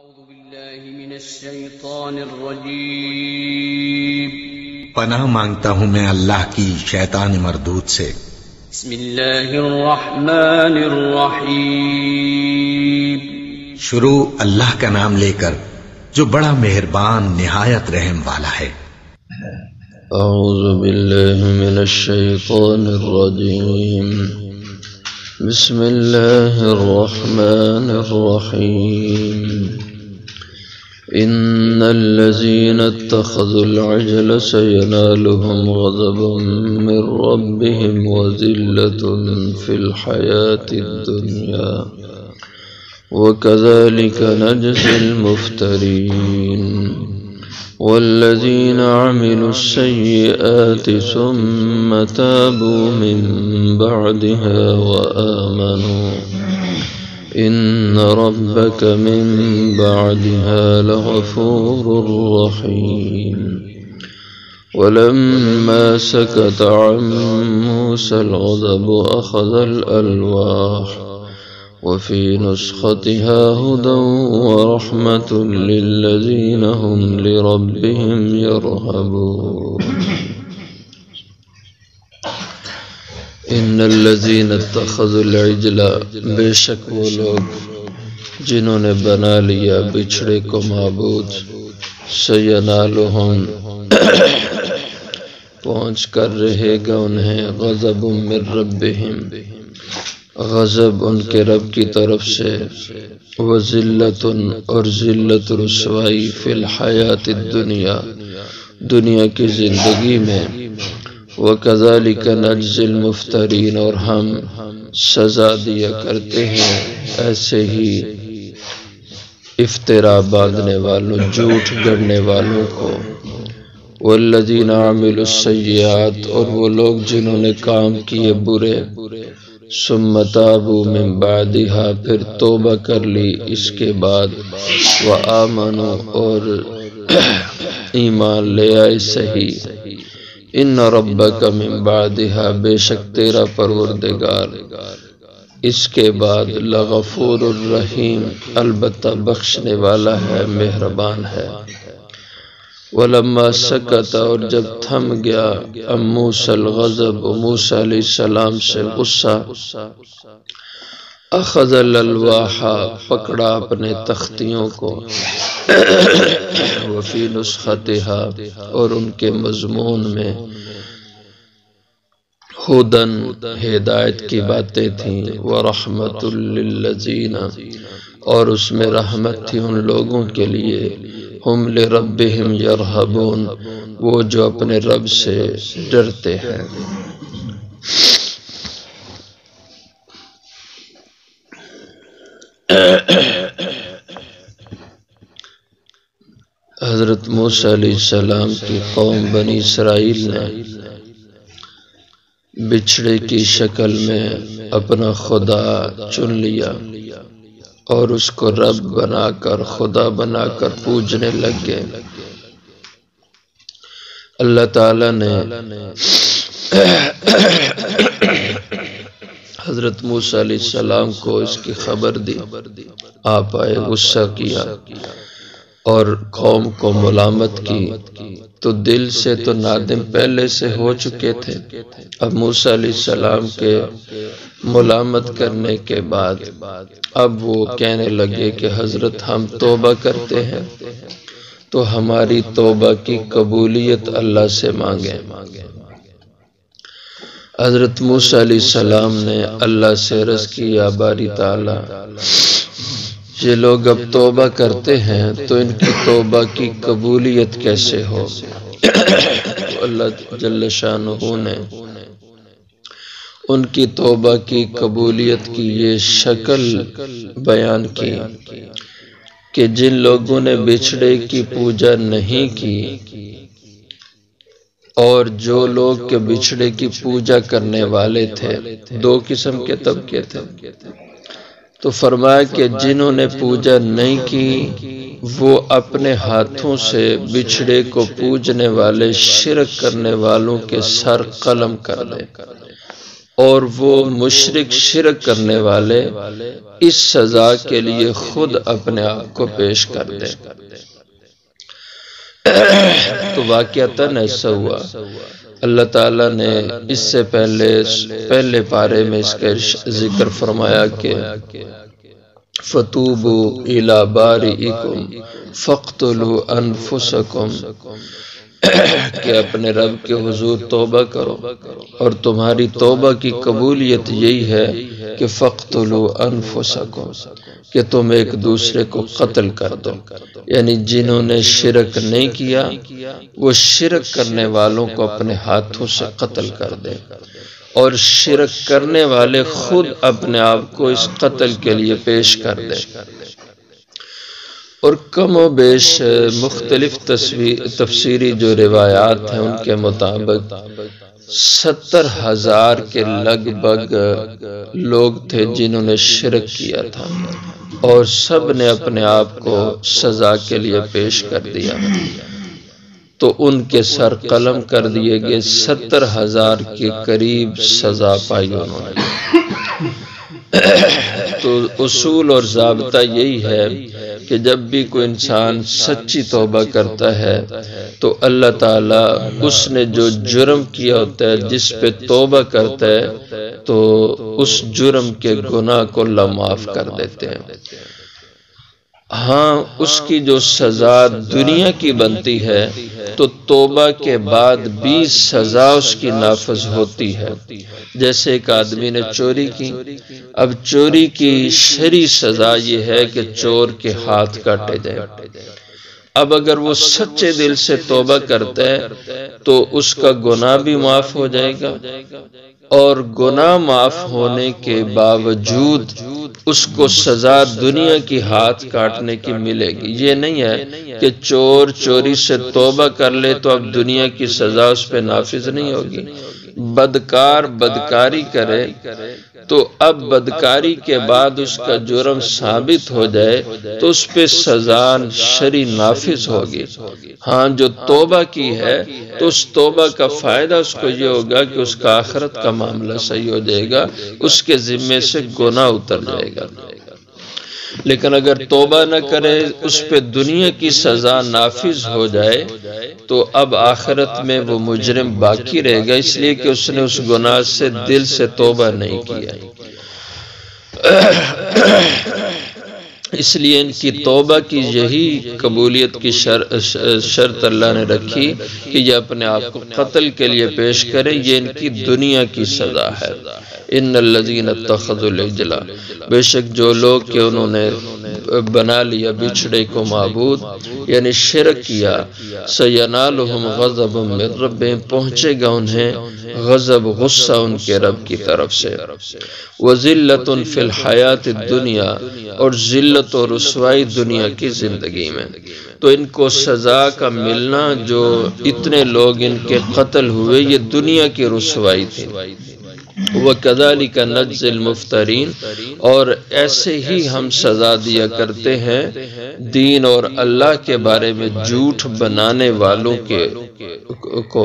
أعوذ بالله من الشيطان الرجيم پناہ مانگتا ہوں میں اللہ کی شیطان مردود سے۔ بسم الله الرحمن الرحيم شروع اللہ کا نام لے کر جو بڑا مہربان نہایت رحم والا ہے۔ أعوذ بالله من الشيطان الرجيم بسم الله الرحمن الرحيم إن الذين اتخذوا العجل سينالهم غضب من ربهم وذلة في الحياة الدنيا وكذلك نجزي المفترين والذين عملوا السيئات ثم تابوا من بعدها وآمنوا إن ربك من بعدها لغفور رحيم ولما سكت عن موسى الغضب أخذ الألواح وفي نسختها هدى ورحمة للذين هم لربهم يرهبون ان الذين اتخذوا العجل، بے شک وہ لوگ جنہوں نے بنا لیا بچھڑے کو معبود، سینالہم پہنچ کر رہے گا انہیں غضب من ربہم، غضب ان کے رب کی طرف سے، وذلت اور ذلت رسوائی فی الحیات الدنیا، دنیا کی زندگی میں، وَكَذَلِكَ نَجْزِي الْمُفْتَرِينَ اور ہم سزا دیا کرتے ہیں ایسے ہی افترا باندھنے والوں، جھوٹ گڑنے والوں کو۔ وَالَّذِينَ عَمِلُوا السَّيِّئَاتِ اور وہ لوگ جنہوں نے کام کیے برے، ثُمَّ تَابُوا مِن بَعْدِهَا پھر توبہ کر لی اس کے بعد، وَآمَنُوا اور ایمان لے آئے صحیح، ان ربک من بعدها بے شک تیرا پروردگار اس کے بعد لغفور الرحیم البتہ بخشنے والا ہے، مہربان ہے۔ ولما سکت اور جب تھم گیا ام موسیٰ الغضب موسیٰ علیہ السلام سے غصہ، اخذ الالواح پکڑا اپنے تختیوں کو، وفی نسختها اور ان کے مضمون میں، ہدن ہدایت کی باتیں تھیں، ورحمت للذین اور اس میں رحمت تھی ان لوگوں کے لیے، ہم لربہم یرہبون وہ جو اپنے رب سے ڈرتے ہیں۔ حضرت موسیٰ علیہ السلام کی قوم بنی اسرائیل نے بچھڑے کی شکل میں اپنا خدا چن لیا اور اس کو رب بنا کر خدا بنا کر پوجنے لگ گئے۔ اللہ تعالی نے حضرت موسیٰ علیہ السلام کو اس کی خبر دی، آپ آئے، غصہ کیا اور قوم کو ملامت کی، تو دل سے تو نادم پہلے سے ہو چکے تھے، اب موسیٰ علیہ السلام کے ملامت کرنے کے بعد اب وہ کہنے لگے کہ حضرت ہم توبہ کرتے ہیں تو ہماری توبہ کی قبولیت اللہ سے مانگیں۔ حضرت موسیٰ علیہ السلام نے اللہ سے عرض کی، یا باری تعالی یہ لوگ اب توبہ کرتے ہیں تو ان کی توبہ کی قبولیت کیسے ہو؟ اللہ جل شانہ نے ان کی توبہ کی قبولیت کی یہ شکل بیان کی کہ جن لوگوں نے بچھڑے کی پوجا نہیں کی اور جو لوگ کے بچھڑے کی پوجا کرنے والے تھے، دو قسم کے طبقے تھے، تو فرمایا کہ جنہوں نے پوجا نہیں کی وہ اپنے ہاتھوں سے بچھڑے کو پوجنے والے شرک کرنے والوں کے سر قلم کر دیں، اور وہ مشرک شرک کرنے والے اس سزا کے لیے خود اپنے آپ کو پیش کر دیں۔ تو واقعتاً ایسا ہوا، اللہ تعالیٰ نے اس سے پہلے پارے میں اس کا ذکر فرمایا کہ فَتُوبُوا إِلَىٰ بَارِئِكُمْ فَاقْتُلُوا أَنفُسَكُمْ، کہ اپنے رب کے حضور توبہ کرو، اور تمہاری توبہ کی قبولیت یہی ہے کہ فَاقْتُلُوا أَنفُسَكُمْ، کہ تم ایک دوسرے کو قتل کر دو، یعنی جنہوں نے شرک نہیں کیا وہ شرک کرنے والوں کو اپنے ہاتھوں سے قتل کر دے، اور شرک کرنے والے خود اپنے آپ کو اس قتل کے لیے پیش کر دے۔ اور کم و بیش مختلف تفسیری جو روایات ہیں ان کے مطابق 70,000 کے لگ بھگ لوگ تھے جنہوں نے شرک کیا تھا، اور سب نے اپنے آپ کو سزا کے لیے پیش کر دیا، تو ان کے سر قلم کر دیے گئے، 70,000 کے قریب سزا پائی انہوں نے۔ تو اصول اور ضابطہ یہی ہے کہ جب بھی کوئی انسان سچی توبہ کرتا ہے تو اللہ تعالیٰ اس نے جو جرم کیا ہوتا ہے جس پہ توبہ کرتا ہے تو اس جرم کے گناہ کو اللہ معاف کر دیتے ہیں۔ ہاں، اس کی جو سزا دنیا کی بنتی ہے تو توبہ کے بعد بھی سزا اس کی نافذ ہوتی ہے۔ جیسے ایک آدمی نے چوری کی، اب چوری کی شرعی سزا یہ ہے کہ چور کے ہاتھ کاٹے جائے۔ اب اگر وہ سچے دل سے توبہ کرتا ہے تو اس کا گناہ بھی معاف ہو جائے گا، اور گناہ معاف ہونے کے باوجود اس کو سزا دنیا کی ہاتھ کاٹنے کی ملے گی۔ یہ نہیں ہے کہ چور چوری سے توبہ کر لے تو اب دنیا کی سزا اس پہ نافذ نہیں ہوگی۔ بدکار بدکاری کرے تو اب بدکاری کے بعد اس کا جرم ثابت ہو جائے تو اس پہ سزا شرعی نافذ ہوگی۔ ہاں، جو توبہ کی ہے تو اس توبہ کا فائدہ اس کو یہ ہوگا کہ اس کا آخرت کا معاملہ صحیح ہو جائے گا، اس کے ذمے سے گناہ اتر جائے گا۔ لیکن اگر توبہ نہ کرے، اس پہ دنیا کی سزا نافذ ہو جائے تو اب آخرت میں وہ مجرم باقی رہے گا، اس لیے کہ اس نے اس گناہ سے دل سے توبہ نہیں کیا۔ اس لیے ان کی توبہ کی یہی قبولیت کی شرط اللہ نے رکھی کہ یہ اپنے آپ کو قتل کے لیے پیش کریں، یہ ان کی دنیا کی سزا ہے۔ ان الذین اتخذوا العجل، بے شک جو لوگ کہ انہوں نے بنا لیا بچھڑے کو معبود، یعنی شرک کیا، سینالہم غضب من ربہم، پہنچے گا انہیں غضب غصہ ان کے رب کی طرف سے، وذلۃ فی الحیات الدنیا، اور ذلت اور رسوائی دنیا کی زندگی میں۔ تو ان کو سزا کا ملنا، جو اتنے لوگ ان کے قتل ہوئے، یہ دنیا کی رسوائی تھی۔ وَكَذَلِكَ نَجْزِي الْمُفْتَرِينَ، اور ایسے ہی ہم سزا دیا کرتے ہیں دین اور اللہ کے بارے میں جھوٹ بنانے والوں کو۔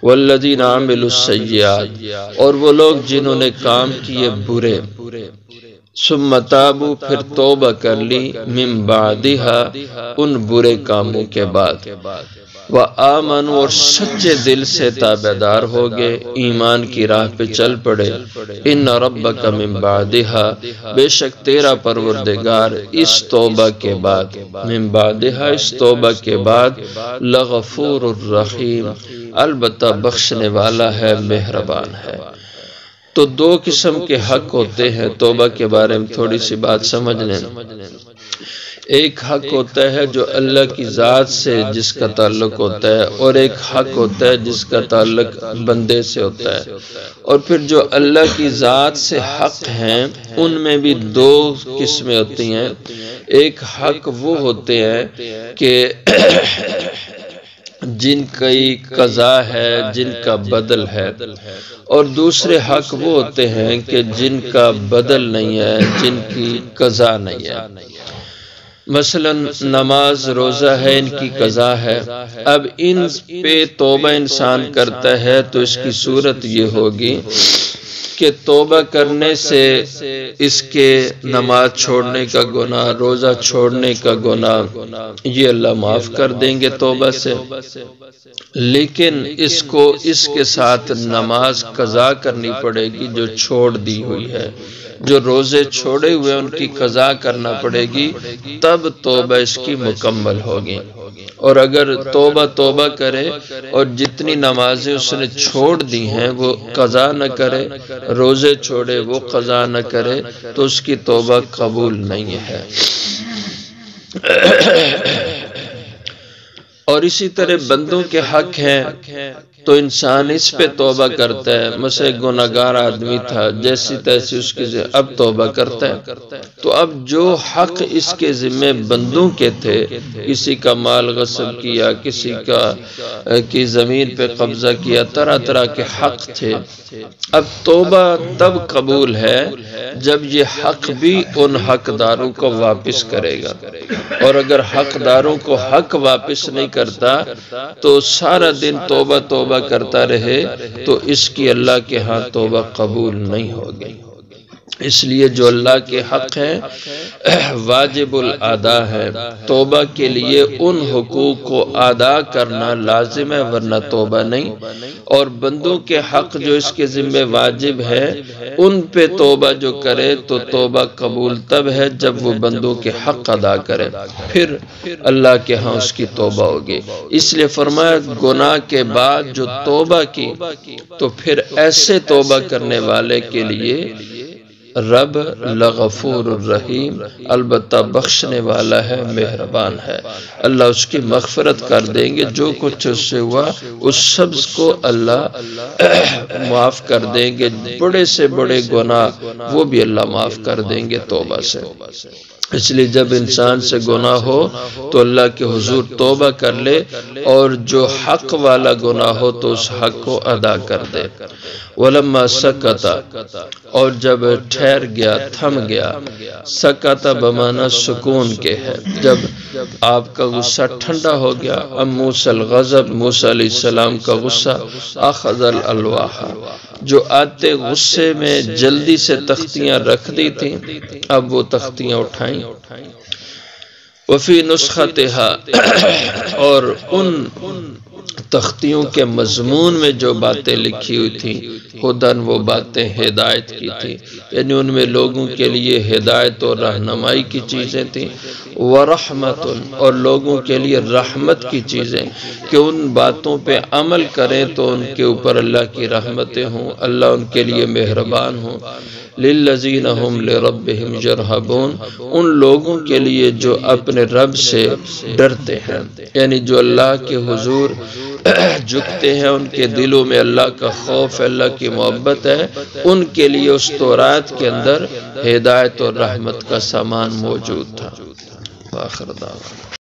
وَالَّذِينَ عَمِلُوا السَّيِّئَاتِ، اور وہ لوگ جنہوں نے کام کیے برے، ثم تابوا، پھر توبہ کر لی، من بعدها، ان برے کاموں کے بعد، وآمنوا، اور سچے دل سے تابعدار ہو گئے، ایمان کی راہ پہ چل پڑے، ان ربک من بعدها، بے شک تیرا پروردگار اس توبہ کے بعد، من بعدها، اس توبہ کے بعد، لغفور الرحیم، البتہ بخشنے والا ہے، مہربان ہے۔ تو دو قسم کے حق ہوتے ہیں، توبہ کے بارے میں تھوڑی سی بات سمجھ لیں۔ ایک حق ہوتا ہے جو اللہ کی ذات سے جس کا تعلق ہوتا ہے، اور ایک حق ہوتا ہے جس کا تعلق بندے سے ہوتا ہے۔ اور پھر جو اللہ کی ذات سے حق ہیں ان میں بھی دو قسمیں ہوتی ہیں۔ ایک حق وہ ہوتے ہیں کہ جن کی قضا ہے، جن کا بدل ہے، اور دوسرے حق وہ ہوتے ہیں کہ جن کا بدل نہیں ہے، جن کی قضا نہیں ہے۔ مثلا نماز روزہ ہے، ان کی قضا ہے، اب ان پہ توبہ انسان کرتا ہے تو اس کی صورت یہ ہوگی کہ توبہ کرنے سے اس کے نماز چھوڑنے کا گناہ، روزہ چھوڑنے کا گناہ یہ اللہ معاف کر دیں گے توبہ سے، لیکن اس کو اس کے ساتھ نماز قضا کرنی پڑے گی جو چھوڑ دی ہوئی ہے، جو روزے چھوڑے ہوئے ان کی قضا کرنا پڑے گی، تب توبہ اس کی مکمل ہوگی۔ اور اگر توبہ کرے اور جتنی نمازیں اس نے چھوڑ دی ہیں وہ قضا نہ کرے، روزے چھوڑے وہ قضا نہ کرے، تو اس کی توبہ قبول نہیں ہے۔ اور اسی طرح بندوں کے حق ہیں تو انسان اس پہ توبہ کرتا ہے، مثلا گناہگار آدمی تھا، جیسی تیسی اس کی اب توبہ کرتا ہے، تو اب جو حق اس کے ذمہ بندوں کے تھے، کسی کا مال غصب کیا، کسی کی زمین پہ قبضہ کیا، طرح طرح کے حق تھے، اب توبہ تب قبول ہے جب یہ حق بھی ان حقداروں کو واپس کرے گا، اور اگر حقداروں کو حق واپس نہیں کرتا تو سارا دن توبہ کرتا رہے تو اس کی اللہ کے ہاں توبہ قبول نہیں ہوگی۔ اس لیے جو اللہ کے حق ہے واجب الادا ہے، توبہ کے لیے ان حقوق کو ادا کرنا لازم ہے، ورنہ توبہ نہیں۔ اور بندوں کے حق جو اس کے ذمہ واجب ہے ان پہ توبہ جو کرے تو توبہ قبول تب ہے جب وہ بندوں کے حق ادا کرے، پھر اللہ کے ہاں اس کی توبہ ہوگی۔ اس لیے فرمایا گناہ کے بعد جو توبہ کی تو پھر ایسے توبہ کرنے والے کے لیے رب لغفور الرحیم، البتہ بخشنے والا ہے، مہربان ہے، اللہ اس کی مغفرت کر دیں گے، جو کچھ اس سے ہوا اس سب کو اللہ معاف کر دیں گے، بڑے سے بڑے گناہ وہ بھی اللہ معاف کر دیں گے توبہ سے۔ اس لیے جب انسان سے گناہ ہو تو اللہ کے حضور توبہ کر لے، اور جو حق والا گناہ ہو تو اس حق کو ادا کر دے۔ ولما سکت، اور جب ٹھہر گیا، تھم گیا، سکت بمعنی سکون کے ہے، جب آپ کا غصہ ٹھنڈا ہو گیا، اب موسیٰ الغضب، موسیٰ علیہ السلام کا غصہ، اخذ الالواح، جو آتے غصے میں جلدی سے تختیاں رکھ دی تھیں اب وہ تختیاں اٹھائیں، وفی نسختها، اور ان تختیوں کے مضمون میں جو باتیں لکھی ہوئی تھیں، خداً وہ باتیں ہدایت کی تھی، یعنی ان میں لوگوں کے لیے ہدایت اور رہنمائی کی چیزیں تھیں، ورحمت، اور لوگوں کے لیے رحمت کی چیزیں، کہ ان باتوں پہ عمل کریں تو ان کے اوپر اللہ کی رحمتیں ہوں، اللہ ان کے لیے مہربان ہوں۔ للذین ہم لربہم یرہبون، ان لوگوں کے لیے جو اپنے رب سے ڈرتے ہیں، یعنی جو اللہ کے حضور جھکتے ہیں، ان کے دلوں میں اللہ کا خوف، اللہ کی محبت ہے، ان کے لیے اس تورات کے اندر ہدایت اور رحمت کا سامان موجود تھا۔ آخر دعوانا